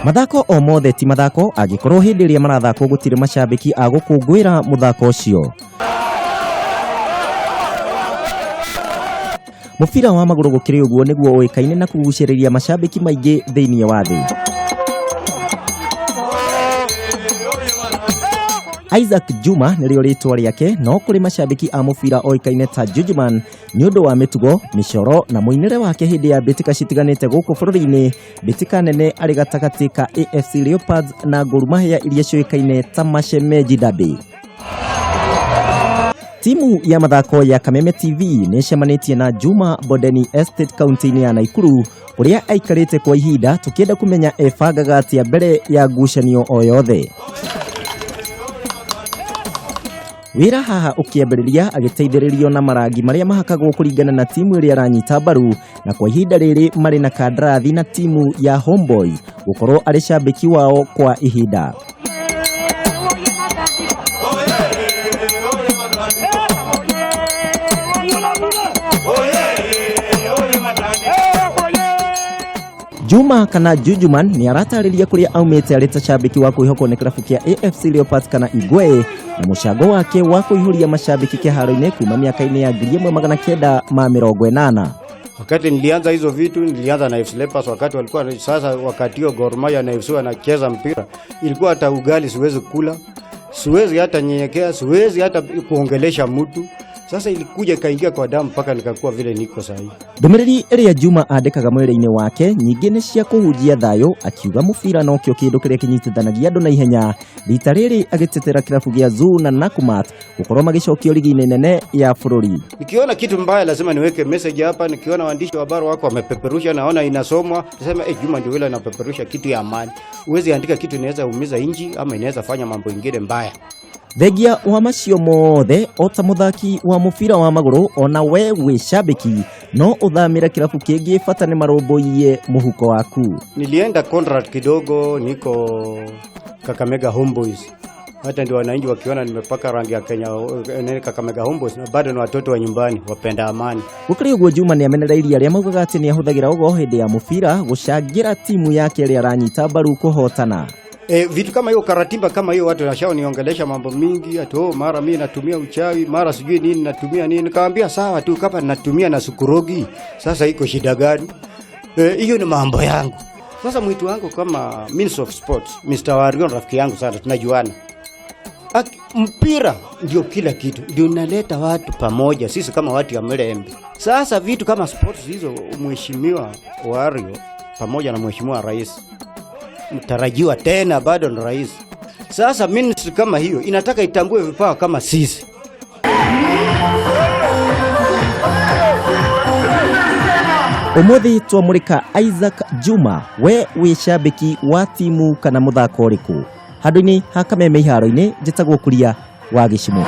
Mathako o mothe ti mathako agikorwo hindi iria marathako gutire macambiki a gukungwira muthako ucio. Mubira wa maguru gukiri uguo niguo uikaine na kuguciriria macambiki maingi thiini wa thi. Isaac Juma nirio ritwa riake no kuri macambiki a mubira oikaine ta Jujuman ni undu wa mitugo, micoro na muinire wake hindi ya bitika citiganite guku bururi-ini, bitika nene ari gatagati ka AFC Leopards na Gor Mahia iria cioikaine ta Mashemeji Derby. Timu ya mathako ya Kameme TV ni cemanitie na Juma Bodeni Estate County ya Naikuru uria aikarite kwa ihinda tukienda kumenya ebangaga atia mbere ya ngucanio o yothe. Wira haha ukiambiriria agiteithiririo na marangi maria mahakagwo kuringana na timu iria aranyita mbaru, na kwa ihinda riri mari na kandarathi na timu ya Homeboys gukorwo ari cambiki wao kwa ihinda. Juma kana Jujuman ni aratariria kuria aumite arita cambiki wa kuihoko ni klabu kia AFC Leopards kana Igwe, na mushago wake wa kuihuria macambiki kiharo-ini kuma miaka-ini ya 1980. Wakati nilianza hizo vitu nilianza na AFC Leopards wakati walikuwa sasa, wakati hiyo Gor Mahia na AFC wanacheza mpira, ilikuwa hata ugali siwezi kula, siwezi hata nyenyekea, siwezi hata kuongelesha mtu. Sasa ilikuja kaingia kwa damu mpaka nikakuwa vile niko sasa hivi. Ndumiriri iria Juma andikaga mwiri-ini wake nyingi ni cia kuhujia thayo, akiuga mubira no kio kindu kiria kinyitithanagia andu na ihenya. Rita riri agitetera kilabu gia Zoo na Nakumatt gukorwo magicokio ligi-ini nene ya bururi. Nikiona kitu mbaya lazima niweke message hapa. Nikiona waandishi wa habari wako wamepeperusha, naona inasomwa, nasema Juma ndio yule anapeperusha kitu ya amani. Uwezi andika kitu inaweza umiza inji ama inaweza fanya mambo ingine mbaya. Thegia wa macio mothe ota muthaki wa mubira wa maguru ona we wi cambiki no uthamira kilabu kingi fatane maromboiye muhuko waku. Nilienda contract kidogo, niko Kakamega Homeboys. Hata ndio wananchi wakiona nimepaka rangi ya Kenya Kakamega Homeboys, na bado ni watoto wa nyumbani wapenda amani. Gukiri uguo Juma ni amenereirie aria maugaga ati ni ahuthagira ugo hindi ya mubira gucangira timu yake iria aranyita mbaru kuhotana. Vitu kama hiyo, karatiba kama hiyo, watu wanashao niongelesha mambo mingi ati mara mimi natumia uchawi, mara sijui nini natumia nini. Nikamwambia sawa tu, kama natumia na sukurogi sasa iko shida gani? Hiyo ni mambo yangu. Sasa mwitu wangu kama Minister of Sports, Mr. Warion, rafiki yangu sana, tunajuana. Mpira ndio kila kitu, ndio unaleta watu pamoja, sisi kama watu ya Mlembe. Sasa vitu kama sports hizo, mheshimiwa Wario pamoja na mheshimiwa rais mtarajiwa tena bado ni rais. Sasa ministry kama hiyo inataka itambue vipawa kama sisi. Umuthi twamurika Isaac Juma, we wi cambiki wa timu kana muthako riku. Handu-ini ha Kameme iharo-ini njitagwo Kuria wa Gicimo.